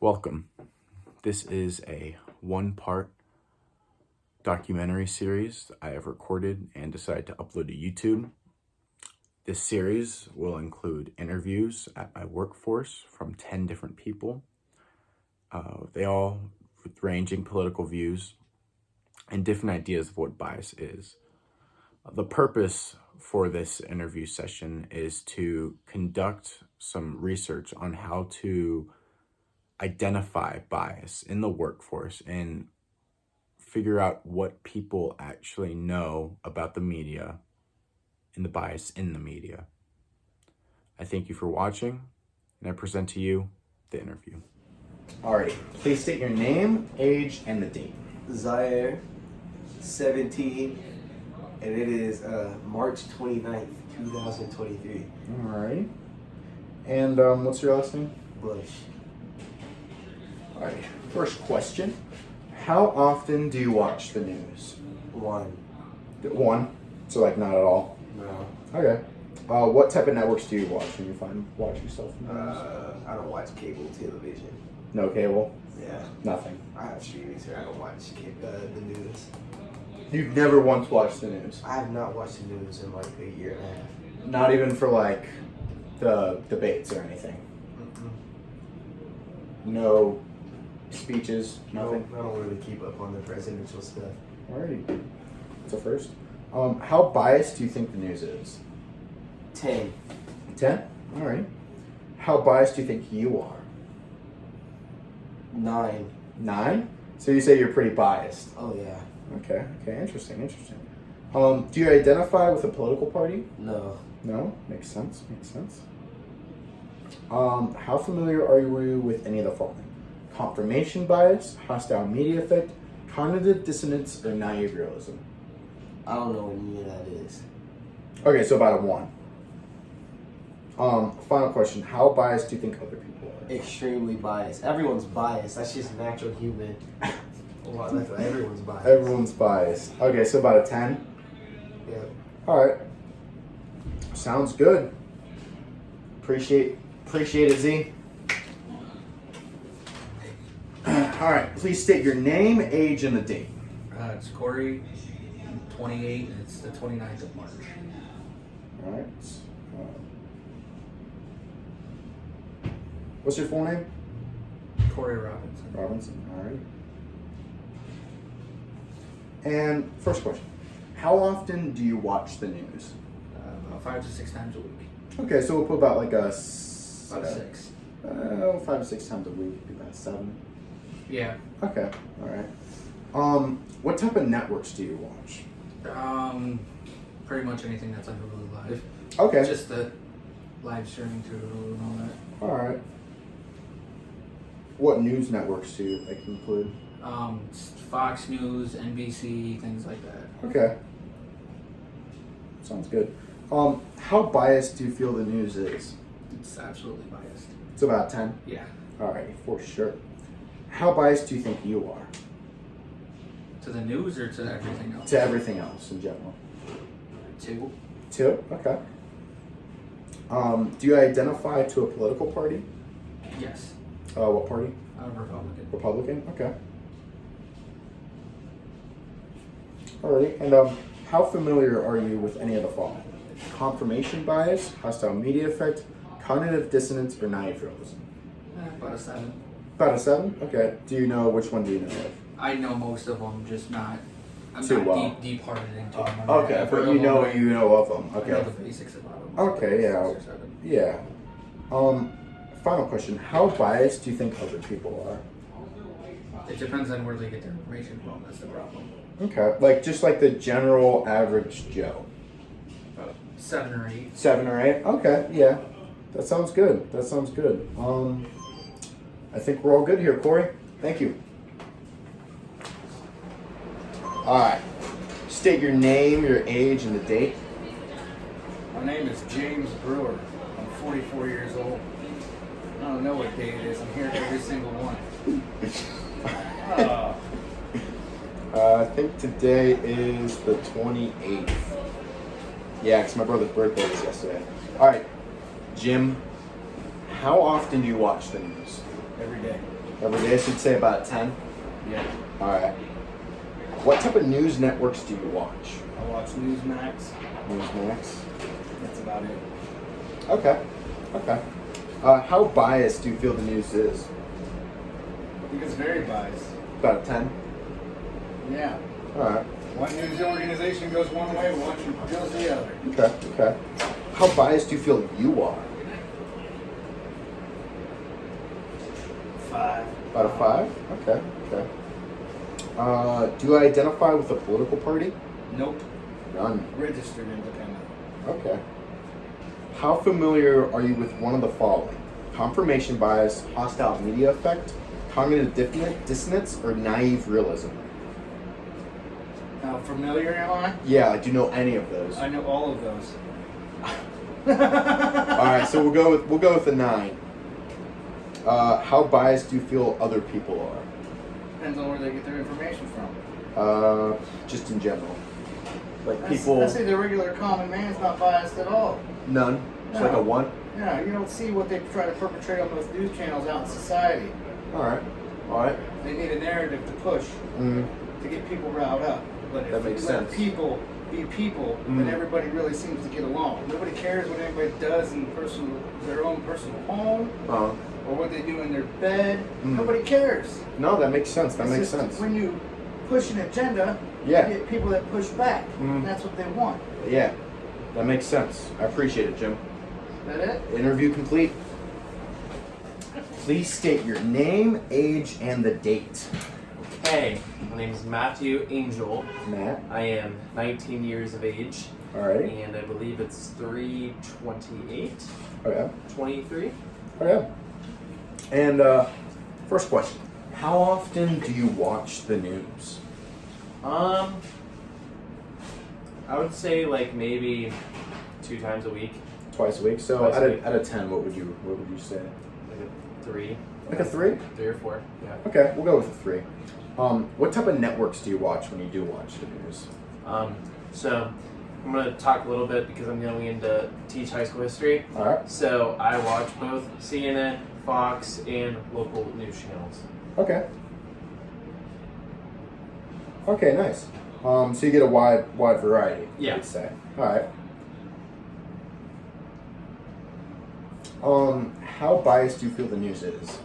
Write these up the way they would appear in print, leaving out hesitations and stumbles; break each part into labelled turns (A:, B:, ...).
A: Welcome. This is a one-part documentary series I have recorded and decided to upload to YouTube. This series will include interviews at my workforce from 10 different people. They all with ranging political views and different ideas of what bias is. The purpose for this interview session is to conduct some research on how to identify bias in the workforce and figure out what people actually know about the media and the bias in the media. I thank you for watching, and I present to you the interview. Alrighty, please state your name, age, and the date.
B: Zaire, 17, and it is March 29th, 2023.
A: Alright. And what's your last name?
B: Bush.
A: Alright, first question. How often do you watch the news?
B: One.
A: One? So like not at all?
B: No.
A: Okay. What type of networks do you watch when you watch yourself in the news?
B: I don't watch cable television.
A: No cable?
B: Yeah.
A: Nothing.
B: I have streaming, so I don't watch the news.
A: You've never once watched the news?
B: I have not watched the news in like a year and a half.
A: Not even for like the debates or anything? No speeches? Nothing?
B: I don't really keep up on the presidential stuff.
A: Alrighty. That's a first. How biased do you think the news is?
B: 10.
A: 10? Alright. How biased do you think you are?
B: 9.
A: 9? So you say you're pretty biased.
B: Oh yeah.
A: Okay, interesting. Do you identify with a political party?
B: No.
A: No? Makes sense. How familiar are you with any of the following? Confirmation bias, hostile media effect, cognitive dissonance, or naive realism?
B: I don't know what any of that is.
A: Okay, so about a 1. Final question. How biased do you think other people are?
B: Extremely biased. Everyone's biased. That's just natural human. Well, that's what everyone's biased.
A: Everyone's biased. Okay, so about a 10?
B: Yeah.
A: Alright. Sounds good. Appreciate it, Z. Alright, please state your name, age, and the date.
C: It's Corey, 28, and it's the 29th of March.
A: Alright. What's your full name?
C: Corey Robinson.
A: Robinson, alright. And first question. How often do you watch the news?
C: About 5 to 6 times a week.
A: Okay, so we'll put about like a...
C: About 6.
A: 5 to 6 times a week, about 7.
C: Yeah.
A: Okay, alright. What type of networks do you watch?
C: Pretty much anything that's under Hulu Live.
A: Okay.
C: Just the live streaming through Hulu and all that.
A: Alright. What news networks do you like include?
C: Fox News, NBC, things like that.
A: Okay. Sounds good. How biased do you feel the news is?
C: It's absolutely biased.
A: It's about 10?
C: Yeah.
A: Alright, for sure. How biased do you think you are?
C: To the news or to everything else?
A: To everything else in general.
C: 2.
A: 2? Okay. Do you identify to a political party?
C: Yes.
A: What party?
C: Republican.
A: Republican? Okay. Alrighty. And how familiar are you with any of the following? Confirmation bias, hostile media effect, cognitive dissonance, or naive realism?
C: About a 7.
A: About a 7? Okay. Do you know which one do you know of?
C: I know most of them, just not. I'm
A: Too
C: not
A: well.
C: deep hearted into them.
A: Okay, but you know of them.
C: I know
A: Okay.
C: the basics about them.
A: Okay, yeah.
C: 6 or 7.
A: Yeah. Final question. How biased do you think other people are?
C: It depends on where they get their information from. That's the problem.
A: Okay. Like, just like the general average Joe.
C: About 7 or 8.
A: 7 or 8? Okay, yeah. That sounds good. I think we're all good here, Corey. Thank you. Alright. State your name, your age, and the date.
D: My name is James Brewer. I'm 44 years old. I don't know what day it is. I'm here every single one.
A: I think today is the 28th. Yeah, because my brother's birthday was yesterday. Alright, Jim, how often do you watch the news?
D: Every day.
A: Every day, so you'd say about 10?
D: Yeah.
A: Alright. What type of news networks do you watch?
D: I watch Newsmax.
A: Newsmax?
D: That's about it.
A: Okay. Okay. How biased do you feel the news is?
D: I think it's very biased.
A: About a 10?
D: Yeah.
A: Alright.
D: One news organization goes one way, one goes the other.
A: Okay. Okay. How biased do you feel you are?
D: 5.
A: About a 5? Okay. Okay. Do you identify with a political party?
D: Nope.
A: None.
D: Registered independent.
A: Okay. How familiar are you with one of the following? Confirmation bias, hostile media effect, cognitive dissonance, or naive realism?
D: How familiar am I?
A: Yeah, do you know any of those?
D: I know all of those.
A: All right, so we'll go with the 9. How biased do you feel other people are?
D: Depends on where they get their information from.
A: Just in general, like
D: I
A: people.
D: say the regular common man's not biased at all.
A: None. It's like a 1.
D: Yeah, you don't see what they try to perpetrate on those news channels out in society.
A: All right. All right.
D: They need a narrative to push
A: Mm.
D: to get people riled up. But if
A: That makes
D: you let
A: sense.
D: people be people, then everybody really seems to get along. Nobody cares what anybody does in their own personal home or what they do in their bed. Nobody cares.
A: No, that makes sense. That
D: It's
A: makes
D: just
A: sense.
D: When you push an agenda,
A: Yeah.
D: you get people that push back.
A: Mm.
D: That's what they want.
A: Yeah, that makes sense. I appreciate it, Jim.
D: Is that it?
A: Interview complete. Please state your name, age, and the date.
E: Hey, my name is Matthew Angel.
A: Matt.
E: I am 19 years of age,
A: Alrighty.
E: and I believe it's 3/28,
A: Oh yeah.
E: 23.
A: Oh yeah. And first question: how often do you watch the news?
E: I would say like maybe 2 times a week,
A: Twice a week. So
E: Twice a week.
A: out of 10, what would you say?
E: like a 3,
A: Like a 3?
E: 3 or 4. Yeah.
A: Okay, we'll go with a 3. What type of networks do you watch when you do watch the news?
E: So I'm gonna talk a little bit because I'm going into teach high school history.
A: All right.
E: So I watch both CNN, Fox, and local news channels.
A: Okay. Okay, nice. So you get a wide variety.
E: Yeah.
A: I'd say. All right. How biased do you feel the news is,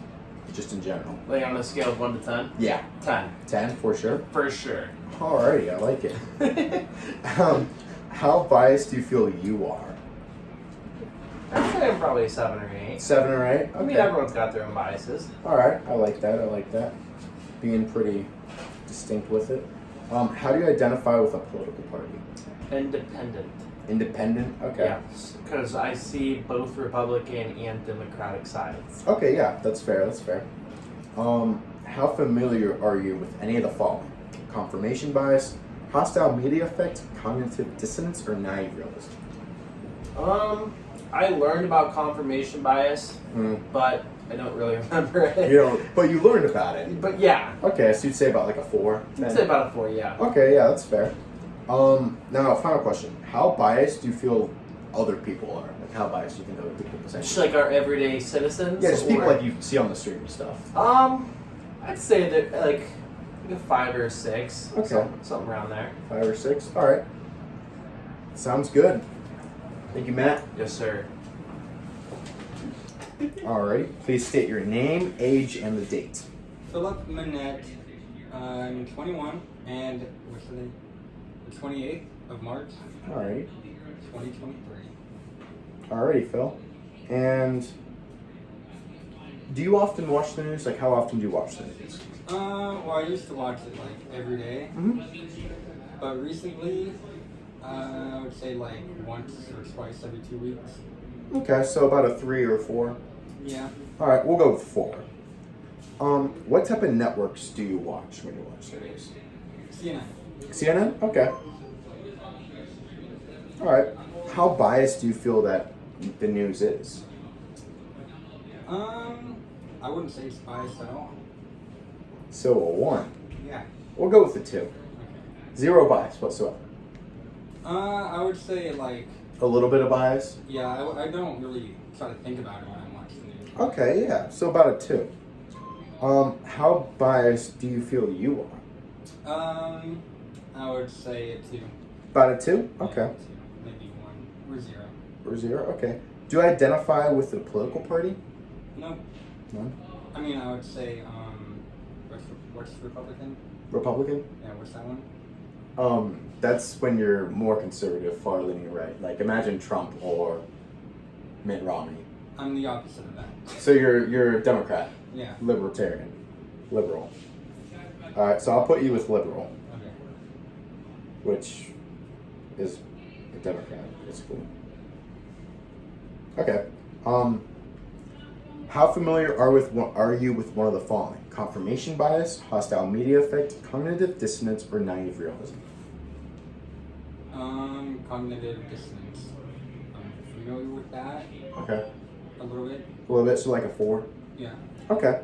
A: just in general?
E: Like on a scale of 1 to 10,
A: Yeah.
E: 10
A: 10 for sure.
E: for sure.
A: Alrighty, I like it. How biased do you feel you are?
E: I'd say I'm probably a 7 or 8.
A: 7 or 8? Okay.
E: I mean, everyone's got their own biases.
A: All right, I like that. I like that. Being pretty distinct with it. How do you identify with a political party?
E: Independent.
A: Independent. Okay.
E: Yeah, because I see both Republican and Democratic sides.
A: Okay. Yeah, that's fair. That's fair. How familiar are you with any of the following? Confirmation bias, hostile media effect, cognitive dissonance, or naive realism?
E: I learned about confirmation bias, but I don't really remember it.
A: You know, but you learned about it.
E: But yeah,
A: Okay, so you'd say about like a 4.
E: I'd say about a 4. Yeah.
A: Okay, yeah, that's fair. Now, final question: how biased do you feel other people are? Like, how biased do you think other people
E: Just
A: potentially?
E: like our everyday citizens.
A: Yeah, just people
E: or-
A: like you see on the street and stuff.
E: I'd say that like a 5 or 6.
A: Okay.
E: Something around there.
A: 5 or 6. All right. Sounds good. Thank you, Matt.
E: Yes, sir.
A: Alrighty. Please state your name, age, and the date.
F: Philip Manette. I'm 21, and what's the date? The 28th of March,
A: Alrighty.
F: 2023.
A: Alrighty, Phil. And do you often watch the news? Like, how often do you watch the news?
F: Well, I used to watch it like every day, but recently, I would say like once or twice every 2 weeks.
A: Okay, so about a 3 or 4.
F: Yeah.
A: All right, we'll go with 4. What type of networks do you watch when you watch the news?
F: CNN.
A: CNN? Okay. All right. How biased do you feel that the news is?
F: I wouldn't say it's biased at all.
A: So a 1.
F: Yeah.
A: We'll go with a 2.
F: Okay.
A: 0 bias whatsoever.
F: I would say like,
A: A little bit of bias?
F: yeah, I don't really try to think about it when I watch the news.
A: Okay, yeah. So about a 2. How biased do you feel you are?
F: I would say a 2.
A: About a 2?
F: Yeah,
A: Okay.
F: 2. Maybe 1 or 0.
A: Or 0? Okay. Do you identify with a political party?
F: No.
A: None?
F: I mean, I would say, what's Republican?
A: Republican?
F: Yeah, what's that one?
A: That's when you're more conservative, far leaning right. Like imagine Trump or Mitt Romney.
F: I'm the opposite of that.
A: So you're a Democrat,
F: Yeah.
A: libertarian, liberal. All right, so I'll put you with liberal,
F: Okay.
A: which is a Democrat. It's cool. Okay. How familiar are you with one of the following? Confirmation bias, hostile media effect, cognitive dissonance, or naive realism?
F: Cognitive dissonance. I'm familiar with that
A: Okay.
F: a little bit.
A: A little bit, so like a 4?
F: Yeah.
A: Okay.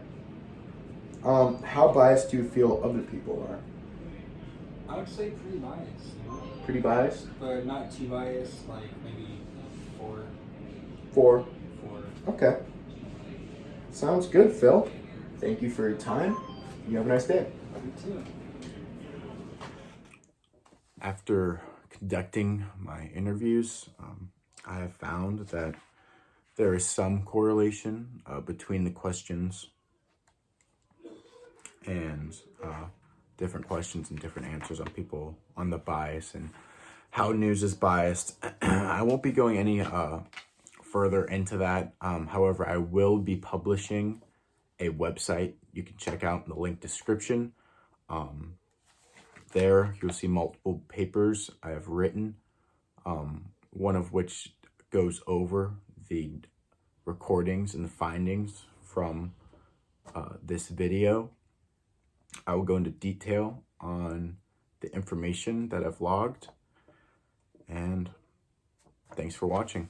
A: How biased do you feel other people are?
F: I would say pretty biased, you know?
A: Pretty biased?
F: But not too biased, like maybe 4.
A: 4.
F: 4.
A: Okay. Sounds good, Phil. Thank you for your time. You have a nice day.
F: Me too.
A: After conducting my interviews, I have found that there is some correlation between the questions and different questions and different answers on people on the bias and how news is biased. I won't be going any further into that. However, I will be publishing a website you can check out in the link description. There you'll see multiple papers I have written, one of which goes over the recordings and the findings from this video. I will go into detail on the information that I've logged, and thanks for watching.